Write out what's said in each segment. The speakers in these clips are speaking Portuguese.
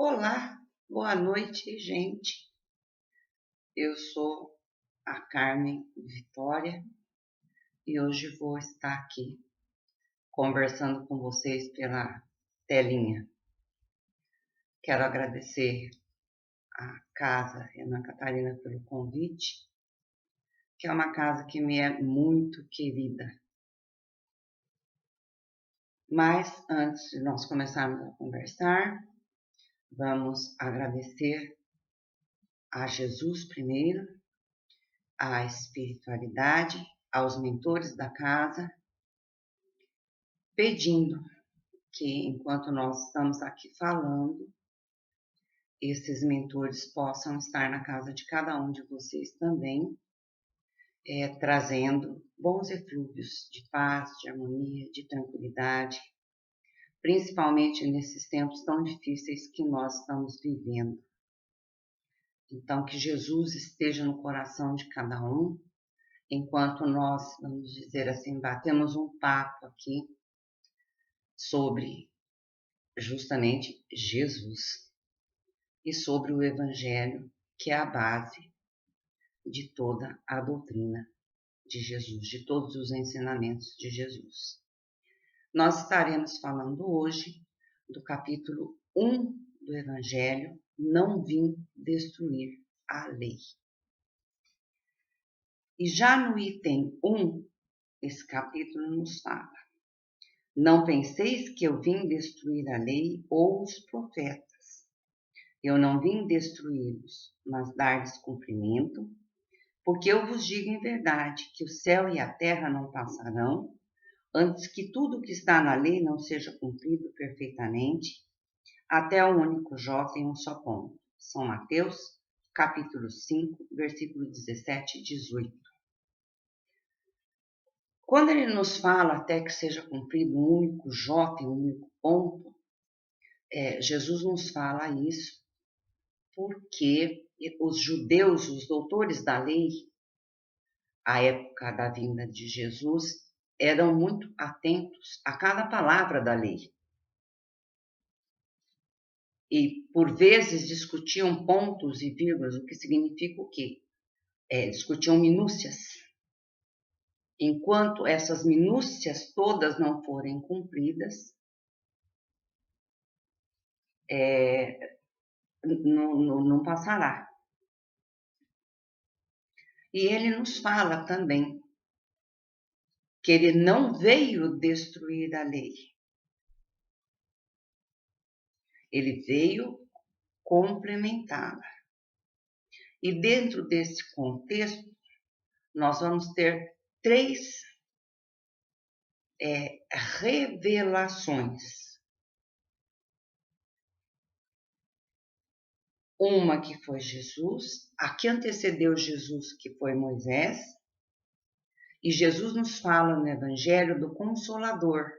Olá, boa noite, gente. Eu sou a Carmen Vitória e hoje vou estar aqui conversando com vocês pela telinha. Quero agradecer à Casa Ana Catarina pelo convite, que é uma casa que me é muito querida. Mas antes de nós começarmos a conversar, vamos agradecer a Jesus primeiro, à espiritualidade, aos mentores da casa, pedindo que, enquanto nós estamos aqui falando, esses mentores possam estar na casa de cada um de vocês também, trazendo bons eflúvios de paz, de harmonia, de tranquilidade, principalmente nesses tempos tão difíceis que nós estamos vivendo. Então, que Jesus esteja no coração de cada um, enquanto nós, vamos dizer assim, batemos um papo aqui sobre justamente Jesus e sobre o Evangelho, que é a base de toda a doutrina de Jesus, de todos os ensinamentos de Jesus. Nós estaremos falando hoje do capítulo 1 do Evangelho, Não Vim Destruir a Lei. E já no item 1, esse capítulo nos fala: Não penseis que eu vim destruir a lei ou os profetas. Eu não vim destruí-los, mas dar-lhes cumprimento, porque eu vos digo em verdade que o céu e a terra não passarão, antes que tudo o que está na lei não seja cumprido perfeitamente, até o único J em um só ponto. São Mateus, capítulo 5, versículo 17 e 18. Quando ele nos fala até que seja cumprido um único J em um único ponto, Jesus nos fala isso porque os judeus, os doutores da lei, à época da vinda de Jesus, eram muito atentos a cada palavra da lei. E, por vezes, discutiam pontos e vírgulas, o que significa o quê? Discutiam minúcias. Enquanto essas minúcias todas não forem cumpridas, não passará. E ele nos fala também que ele não veio destruir a lei. Ele veio complementá-la. E dentro desse contexto, nós vamos ter três revelações. Uma que foi Jesus, a que antecedeu Jesus, que foi Moisés, e Jesus nos fala no Evangelho do Consolador,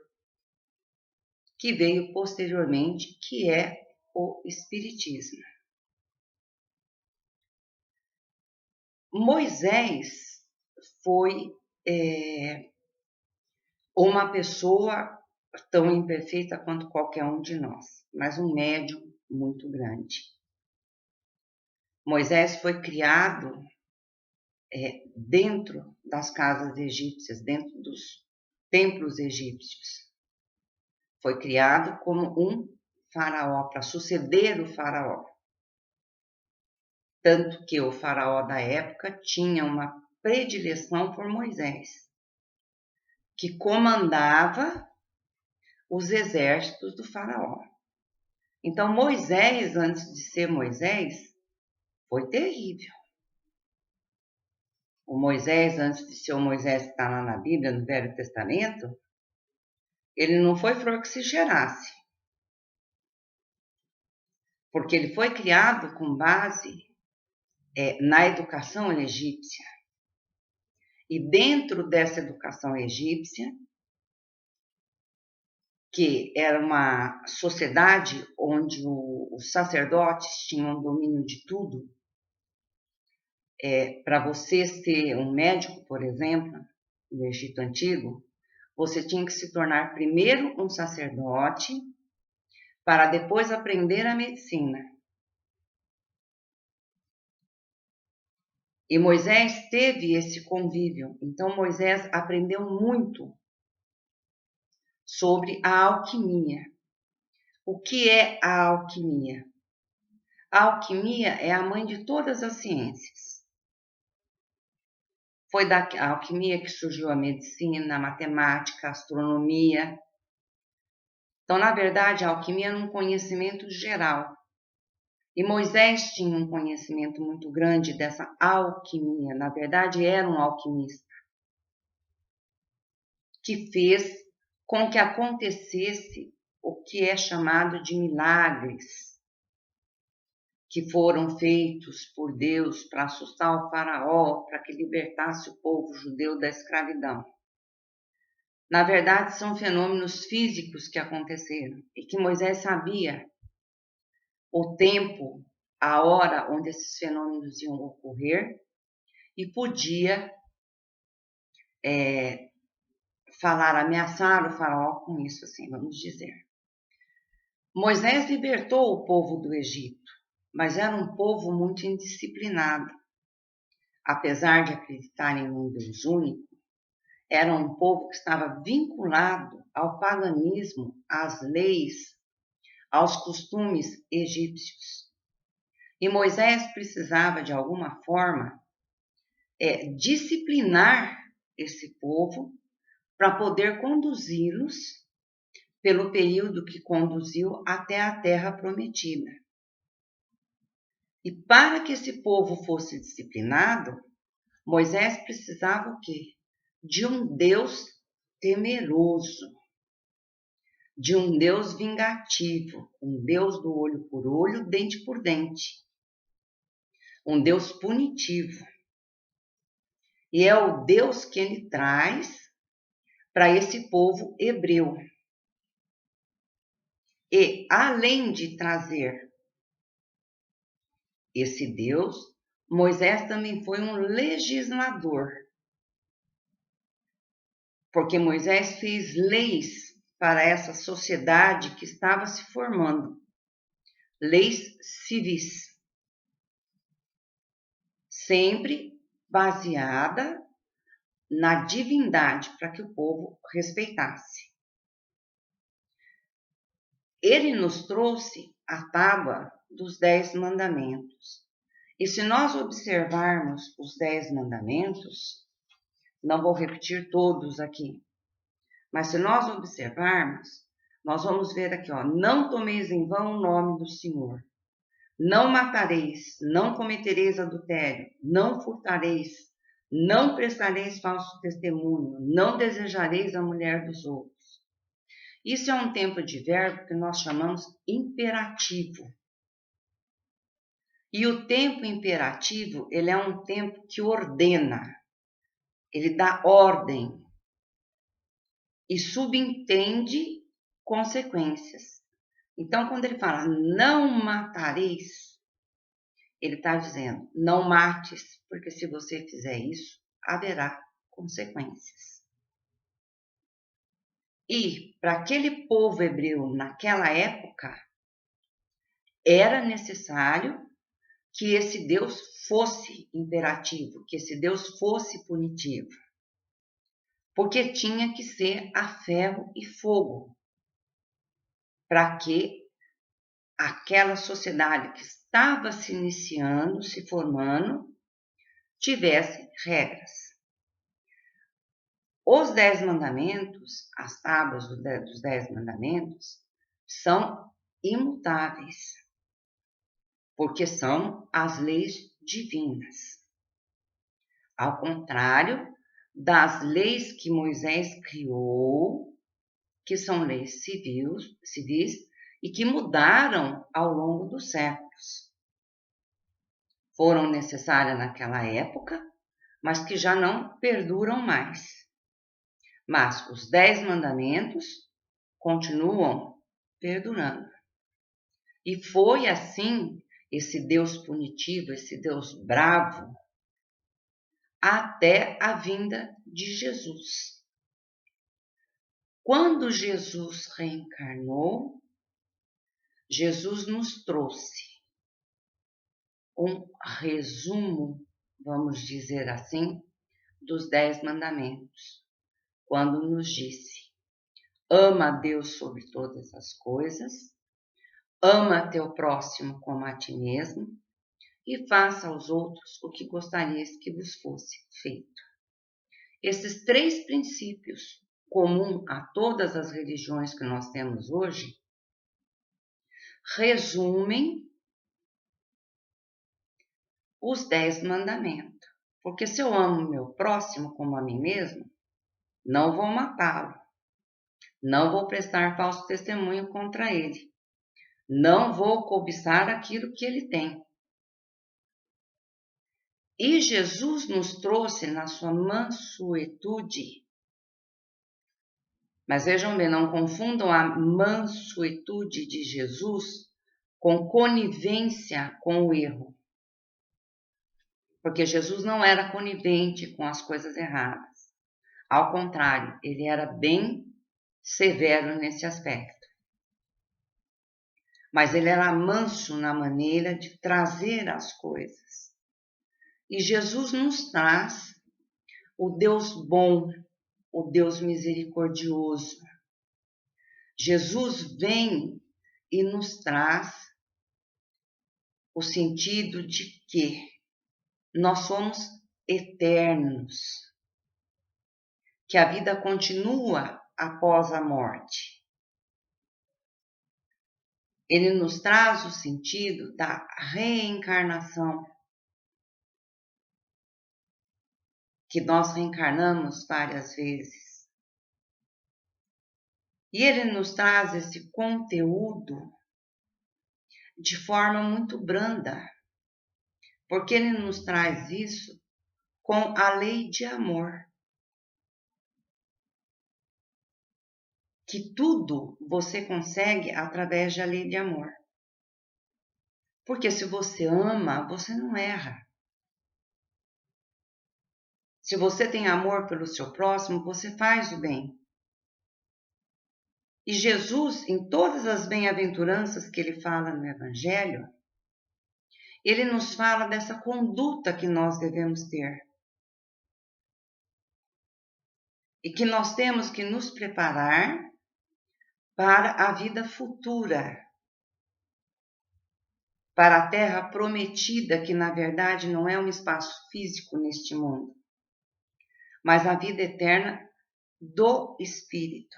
que veio posteriormente, que é o Espiritismo. Moisés foi uma pessoa tão imperfeita quanto qualquer um de nós, mas um médium muito grande. Moisés foi criado dentro das casas egípcias, dentro dos templos egípcios. Foi criado como um faraó, para suceder o faraó. Tanto que o faraó da época tinha uma predileção por Moisés, que comandava os exércitos do faraó. Então, Moisés, antes de ser Moisés, foi terrível. O Moisés, antes de ser o Moisés que está lá na Bíblia, no Velho Testamento, ele não foi flor que se cheirasse. Porque ele foi criado com base na educação egípcia. E dentro dessa educação egípcia, que era uma sociedade onde os sacerdotes tinham domínio de tudo, para você ser um médico, por exemplo, no Egito Antigo, você tinha que se tornar primeiro um sacerdote, para depois aprender a medicina. E Moisés teve esse convívio, então Moisés aprendeu muito sobre a alquimia. O que é a alquimia? A alquimia é a mãe de todas as ciências. Foi da alquimia que surgiu a medicina, a matemática, a astronomia. Então, na verdade, a alquimia é um conhecimento geral. E Moisés tinha um conhecimento muito grande dessa alquimia. Na verdade, era um alquimista que fez com que acontecesse o que é chamado de milagres, que foram feitos por Deus para assustar o faraó, para que libertasse o povo judeu da escravidão. Na verdade, são fenômenos físicos que aconteceram e que Moisés sabia o tempo, a hora onde esses fenômenos iam ocorrer e podia ameaçar o faraó com isso, assim, vamos dizer. Moisés libertou o povo do Egito, mas era um povo muito indisciplinado. Apesar de acreditar em um Deus único, era um povo que estava vinculado ao paganismo, às leis, aos costumes egípcios. E Moisés precisava, de alguma forma, disciplinar esse povo para poder conduzi-los pelo período que conduziu até a terra prometida. E para que esse povo fosse disciplinado, Moisés precisava o quê? De um Deus temeroso, de um Deus vingativo, um Deus do olho por olho, dente por dente, um Deus punitivo. E é o Deus que ele traz para esse povo hebreu. E, além de trazer esse Deus, Moisés também foi um legislador. Porque Moisés fez leis para essa sociedade que estava se formando. Leis civis. Sempre baseada na divindade, para que o povo respeitasse. Ele nos trouxe a tábua dos 10 mandamentos. E se nós observarmos os 10 mandamentos, não vou repetir todos aqui, mas se nós observarmos, nós vamos ver aqui, não tomeis em vão o nome do Senhor, não matareis, não cometereis adultério, não furtareis, não prestareis falso testemunho, não desejareis a mulher dos outros. Isso é um tempo de verbo que nós chamamos imperativo. E o tempo imperativo, ele é um tempo que ordena, ele dá ordem e subentende consequências. Então, quando ele fala não matareis, ele está dizendo não mates, porque se você fizer isso, haverá consequências. E para aquele povo hebreu naquela época, era necessário que esse Deus fosse imperativo, que esse Deus fosse punitivo. Porque tinha que ser a ferro e fogo, para que aquela sociedade que estava se iniciando, se formando, tivesse regras. Os 10 mandamentos, as tábuas dos 10 mandamentos, são imutáveis, porque são as leis divinas. Ao contrário das leis que Moisés criou, que são leis civis e que mudaram ao longo dos séculos. Foram necessárias naquela época, mas que já não perduram mais. Mas os 10 mandamentos continuam perdurando. E foi assim, esse Deus punitivo, esse Deus bravo, até a vinda de Jesus. Quando Jesus reencarnou, Jesus nos trouxe um resumo, vamos dizer assim, dos 10 mandamentos, quando nos disse: ama a Deus sobre todas as coisas, ama teu próximo como a ti mesmo, e faça aos outros o que gostarias que vos fosse feito. Esses 3 princípios, comum a todas as religiões que nós temos hoje, resumem os 10 mandamentos. Porque se eu amo meu próximo como a mim mesmo, não vou matá-lo, não vou prestar falso testemunho contra ele, não vou cobiçar aquilo que ele tem. E Jesus nos trouxe na sua mansuetude. Mas vejam bem, não confundam a mansuetude de Jesus com conivência com o erro. Porque Jesus não era conivente com as coisas erradas. Ao contrário, ele era bem severo nesse aspecto. Mas ele era manso na maneira de trazer as coisas. E Jesus nos traz o Deus bom, o Deus misericordioso. Jesus vem e nos traz o sentido de que nós somos eternos, que a vida continua após a morte. Ele nos traz o sentido da reencarnação, que nós reencarnamos várias vezes. E ele nos traz esse conteúdo de forma muito branda, porque ele nos traz isso com a lei de amor. Que tudo você consegue através da lei de amor. Porque se você ama, você não erra. Se você tem amor pelo seu próximo, você faz o bem. E Jesus, em todas as bem-aventuranças que ele fala no Evangelho, ele nos fala dessa conduta que nós devemos ter. E que nós temos que nos preparar para a vida futura. Para a terra prometida, que na verdade não é um espaço físico neste mundo, mas a vida eterna do Espírito.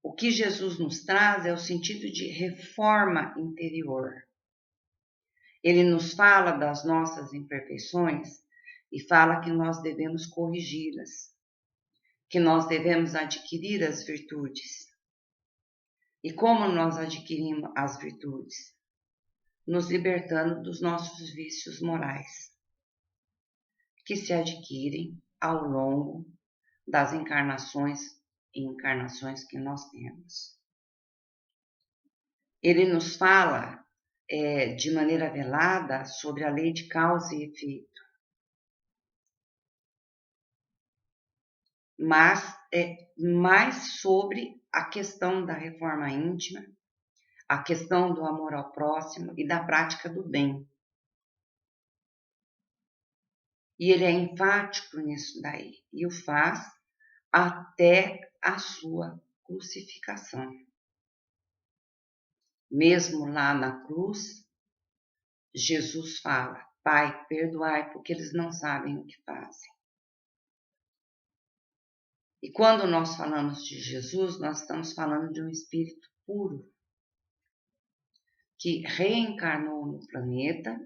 O que Jesus nos traz é o sentido de reforma interior. Ele nos fala das nossas imperfeições e fala que nós devemos corrigi-las, que nós devemos adquirir as virtudes. E como nós adquirimos as virtudes? Nos libertando dos nossos vícios morais, que se adquirem ao longo das encarnações e encarnações que nós temos. Ele nos fala de maneira velada sobre a lei de causa e efeito, mas mais sobre a questão da reforma íntima, a questão do amor ao próximo e da prática do bem. E ele é enfático nisso daí, e o faz até a sua crucificação. Mesmo lá na cruz, Jesus fala: Pai, perdoai, porque eles não sabem o que fazem. E quando nós falamos de Jesus, nós estamos falando de um espírito puro, que reencarnou no planeta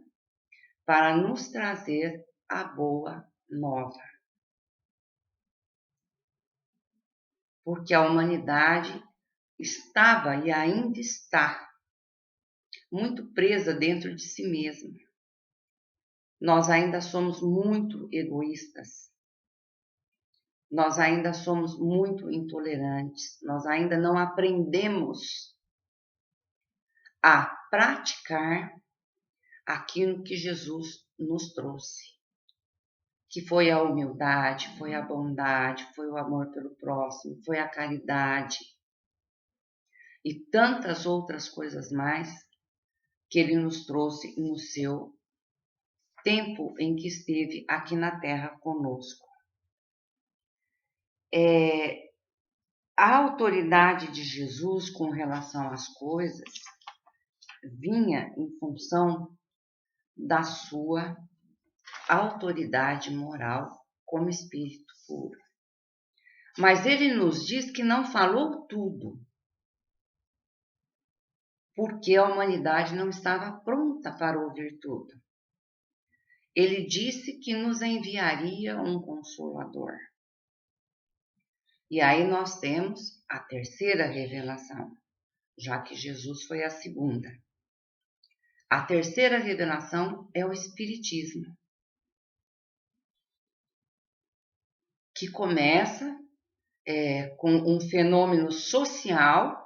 para nos trazer a boa nova. Porque a humanidade estava e ainda está muito presa dentro de si mesma. Nós ainda somos muito egoístas. Nós ainda somos muito intolerantes. Nós ainda não aprendemos a praticar aquilo que Jesus nos trouxe, que foi a humildade, foi a bondade, foi o amor pelo próximo, foi a caridade. e tantas outras coisas mais que ele nos trouxe no seu tempo em que esteve aqui na Terra conosco. A autoridade de Jesus com relação às coisas vinha em função da sua autoridade moral como espírito puro. Mas ele nos diz que não falou tudo, porque a humanidade não estava pronta para ouvir tudo. Ele disse que nos enviaria um Consolador. E aí nós temos a terceira revelação, já que Jesus foi a segunda. A terceira revelação é o Espiritismo, que começa com um fenômeno social,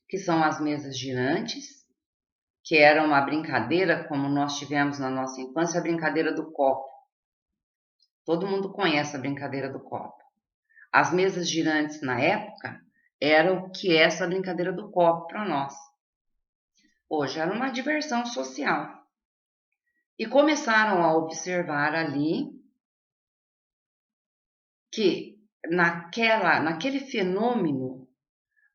que são as mesas girantes, que era uma brincadeira, como nós tivemos na nossa infância, a brincadeira do copo. Todo mundo conhece a brincadeira do copo. As mesas girantes, na época, eram o que é essa brincadeira do copo para nós. Hoje era uma diversão social. E começaram a observar ali que naquele fenômeno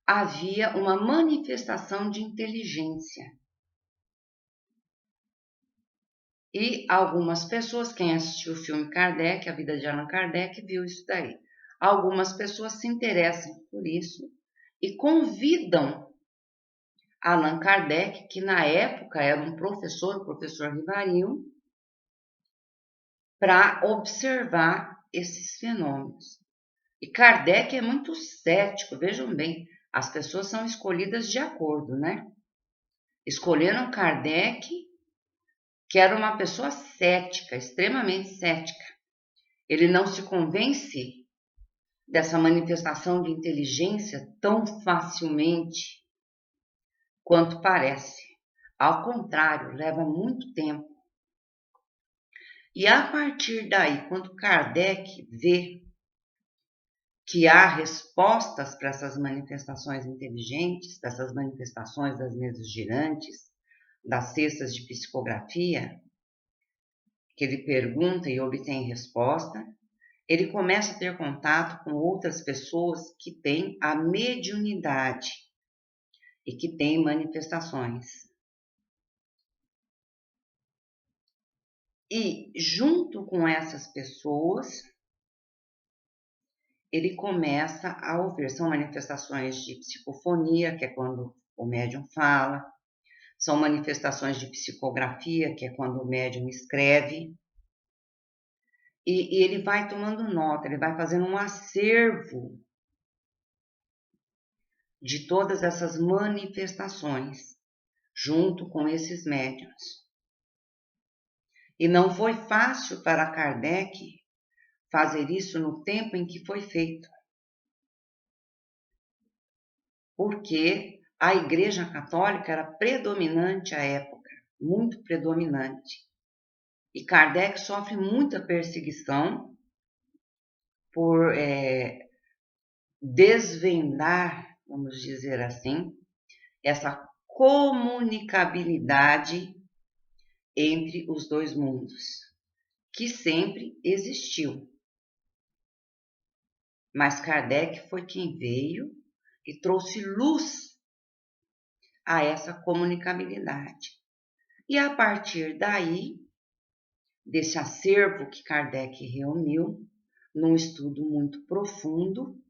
havia uma manifestação de inteligência. E algumas pessoas, quem assistiu o filme Kardec, A Vida de Allan Kardec, viu isso daí. Algumas pessoas se interessam por isso e convidam Allan Kardec, que na época era um professor, o professor Rivarinho, para observar esses fenômenos. E Kardec é muito cético, vejam bem, as pessoas são escolhidas de acordo, né? Escolheram Kardec, que era uma pessoa cética, extremamente cética. Ele não se convence dessa manifestação de inteligência tão facilmente quanto parece. Ao contrário, leva muito tempo. E a partir daí, quando Kardec vê que há respostas para essas manifestações inteligentes, dessas manifestações das mesas girantes, das cestas de psicografia, que ele pergunta e obtém resposta, ele começa a ter contato com outras pessoas que têm a mediunidade e que têm manifestações. E junto com essas pessoas, ele começa a ouvir. São manifestações de psicofonia, que é quando o médium fala. São manifestações de psicografia, que é quando o médium escreve. E ele vai tomando nota, ele vai fazendo um acervo de todas essas manifestações, junto com esses médiuns. E não foi fácil para Kardec fazer isso no tempo em que foi feito, porque a Igreja Católica era predominante à época, muito predominante. E Kardec sofre muita perseguição por desvendar, vamos dizer assim, essa comunicabilidade entre os dois mundos, que sempre existiu. Mas Kardec foi quem veio e trouxe luz a essa comunicabilidade. E a partir daí, desse acervo que Kardec reuniu, num estudo muito profundo,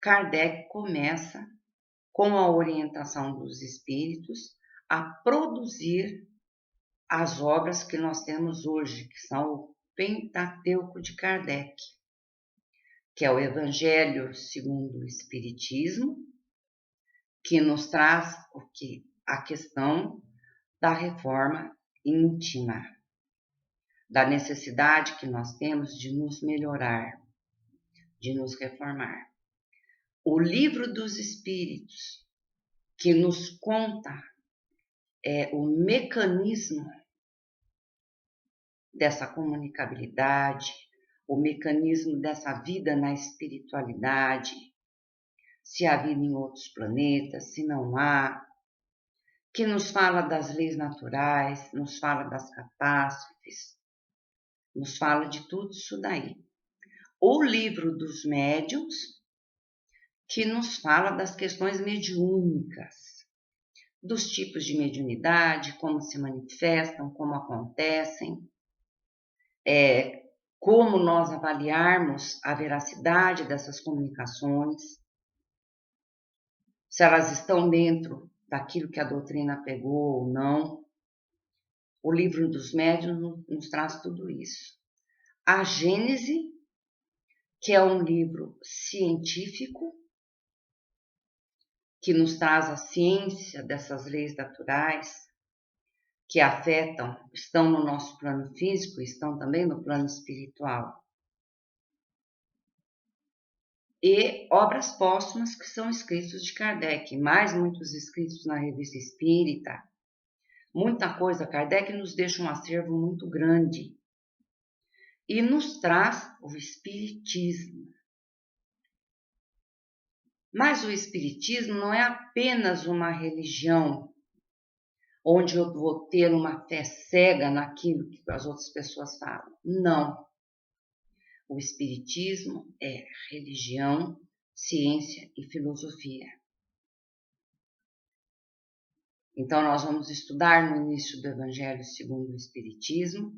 Kardec começa, com a orientação dos espíritos, a produzir as obras que nós temos hoje, que são o Pentateuco de Kardec, que é o Evangelho segundo o Espiritismo, que nos traz a questão da reforma íntima, da necessidade que nós temos de nos melhorar, de nos reformar. O Livro dos Espíritos, que nos conta o mecanismo dessa comunicabilidade, o mecanismo dessa vida na espiritualidade, se há vida em outros planetas, se não há, que nos fala das leis naturais, nos fala das catástrofes, nos fala de tudo isso daí. O livro dos médiuns, que nos fala das questões mediúnicas, dos tipos de mediunidade, como se manifestam, como acontecem, como nós avaliarmos a veracidade dessas comunicações, se elas estão dentro daquilo que a doutrina pegou ou não. O livro dos médiuns nos traz tudo isso. A Gênese, que é um livro científico, que nos traz a ciência dessas leis naturais, que afetam, estão no nosso plano físico, estão também no plano espiritual. E obras póstumas que são escritos de Kardec, mais muitos escritos na Revista Espírita, muita coisa. Kardec nos deixa um acervo muito grande e nos traz o Espiritismo. Mas o Espiritismo não é apenas uma religião onde eu vou ter uma fé cega naquilo que as outras pessoas falam. Não. O Espiritismo é religião, ciência e filosofia. Então, nós vamos estudar no início do Evangelho segundo o Espiritismo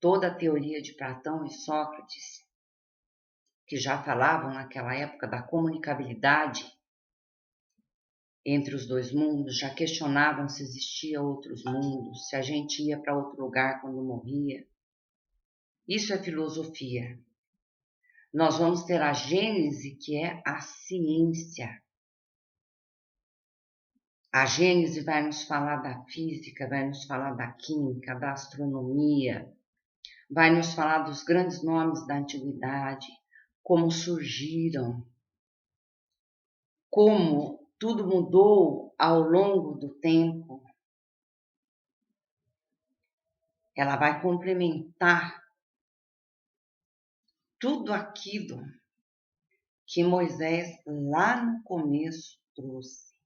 toda a teoria de Platão e Sócrates, que já falavam naquela época da comunicabilidade entre os dois mundos, já questionavam se existia outros mundos, se a gente ia para outro lugar quando morria. Isso é filosofia. Nós vamos ter a Gênese, que é a ciência. A Gênese vai nos falar da física, vai nos falar da química, da astronomia, vai nos falar dos grandes nomes da antiguidade, como surgiram, como tudo mudou ao longo do tempo. Ela vai complementar tudo aquilo que Moisés lá no começo trouxe.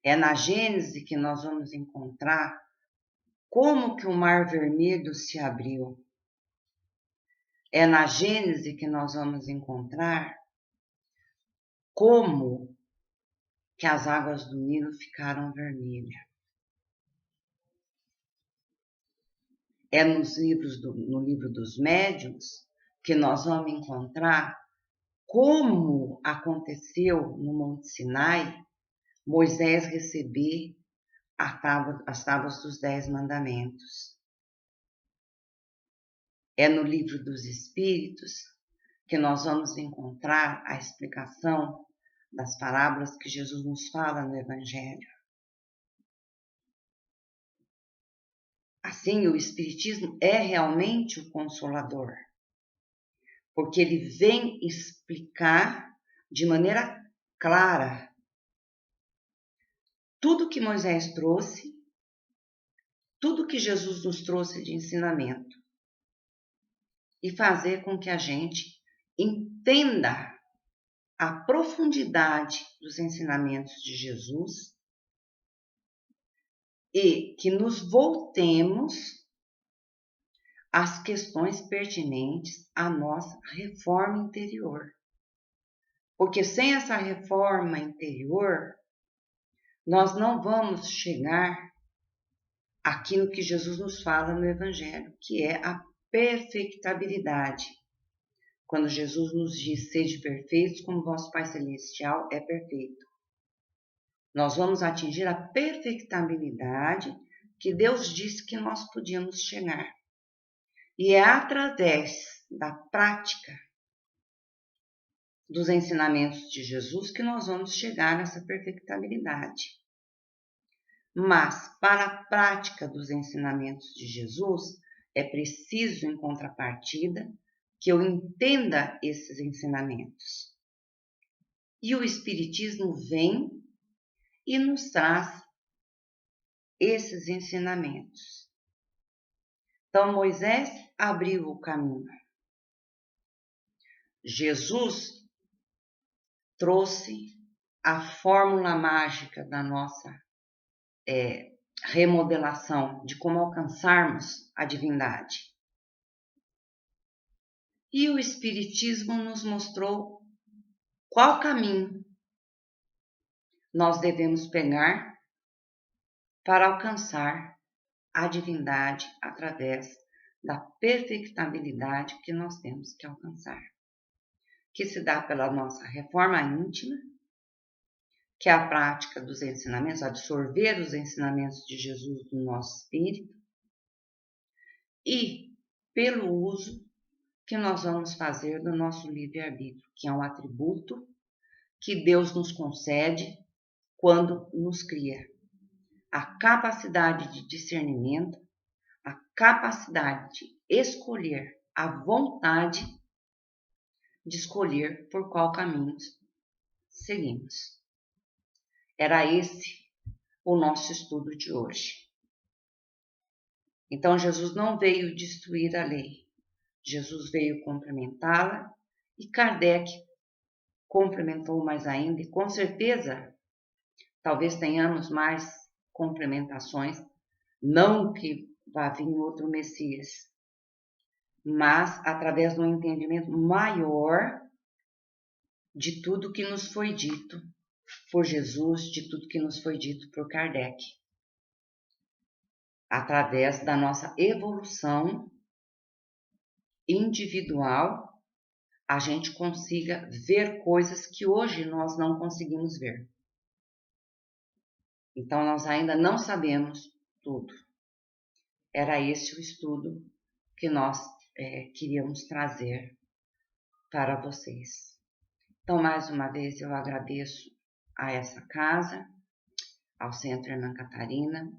É na Gênese que nós vamos encontrar como que o Mar Vermelho se abriu. É na Gênese que nós vamos encontrar como que as águas do Nilo ficaram vermelhas. É no livro dos médiuns que nós vamos encontrar como aconteceu no Monte Sinai Moisés receber as tábuas dos 10 mandamentos. É no livro dos Espíritos que nós vamos encontrar a explicação das parábolas que Jesus nos fala no Evangelho. Assim, o Espiritismo é realmente o Consolador, porque ele vem explicar de maneira clara tudo que Moisés trouxe, tudo que Jesus nos trouxe de ensinamento, e fazer com que a gente entenda a profundidade dos ensinamentos de Jesus e que nos voltemos às questões pertinentes à nossa reforma interior. Porque sem essa reforma interior, nós não vamos chegar àquilo que Jesus nos fala no Evangelho, que é a perfectibilidade. Quando Jesus nos diz, sede perfeitos como vosso Pai Celestial é perfeito. Nós vamos atingir a perfectibilidade que Deus disse que nós podíamos chegar. E é através da prática dos ensinamentos de Jesus que nós vamos chegar nessa perfectibilidade. Mas, para a prática dos ensinamentos de Jesus, é preciso, em contrapartida, que eu entenda esses ensinamentos. E o Espiritismo vem e nos traz esses ensinamentos. Então, Moisés abriu o caminho. Jesus trouxe a fórmula mágica da nossa remodelação, de como alcançarmos a divindade. E o Espiritismo nos mostrou qual caminho nós devemos pegar para alcançar a divindade através da perfectibilidade que nós temos que alcançar, que se dá pela nossa reforma íntima, que é a prática dos ensinamentos, absorver os ensinamentos de Jesus no nosso espírito, e pelo uso que nós vamos fazer do nosso livre-arbítrio, que é um atributo que Deus nos concede quando nos cria. A capacidade de discernimento, a capacidade de escolher, a vontade de escolher por qual caminho seguimos. Era esse o nosso estudo de hoje. Então, Jesus não veio destruir a lei. Jesus veio complementá-la e Kardec complementou mais ainda. E com certeza, talvez tenhamos mais complementações. Não que vá vir outro Messias, mas através de um entendimento maior de tudo que nos foi dito por Jesus, de tudo que nos foi dito por Kardec. Através da nossa evolução individual, a gente consiga ver coisas que hoje nós não conseguimos ver. Então, nós ainda não sabemos tudo. Era esse o estudo que nós queríamos trazer para vocês. Então, mais uma vez, eu agradeço a essa casa, ao Centro Irmã Catarina,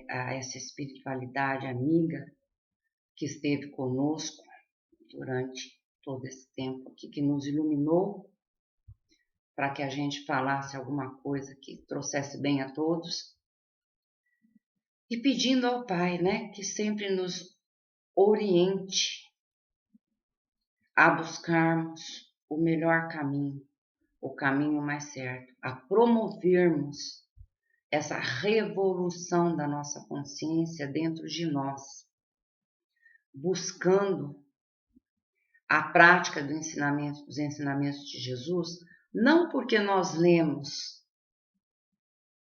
a essa espiritualidade amiga que esteve conosco durante todo esse tempo aqui, que nos iluminou para que a gente falasse alguma coisa que trouxesse bem a todos. E pedindo ao Pai, que sempre nos oriente a buscarmos o melhor caminho, o caminho mais certo, a promovermos essa revolução da nossa consciência dentro de nós, buscando a prática dos ensinamentos de Jesus, não porque nós lemos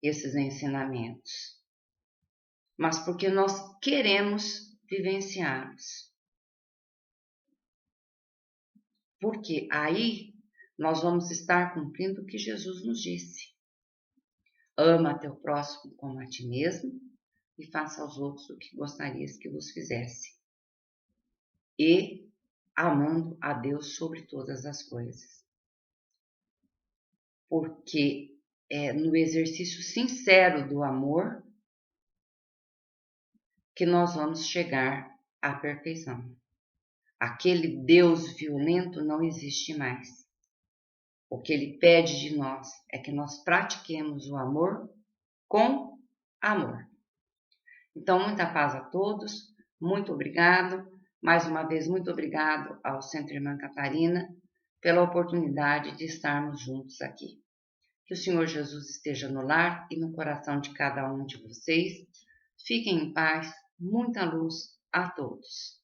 esses ensinamentos, mas porque nós queremos vivenciá-los. Porque aí nós vamos estar cumprindo o que Jesus nos disse. Ama teu próximo como a ti mesmo e faça aos outros o que gostarias que vos fizesse. E amando a Deus sobre todas as coisas. Porque é no exercício sincero do amor que nós vamos chegar à perfeição. Aquele Deus violento não existe mais. O que ele pede de nós é que nós pratiquemos o amor com amor. Então, muita paz a todos, muito obrigado. Mais uma vez, muito obrigado ao Centro Irmã Catarina pela oportunidade de estarmos juntos aqui. Que o Senhor Jesus esteja no lar e no coração de cada um de vocês. Fiquem em paz, muita luz a todos.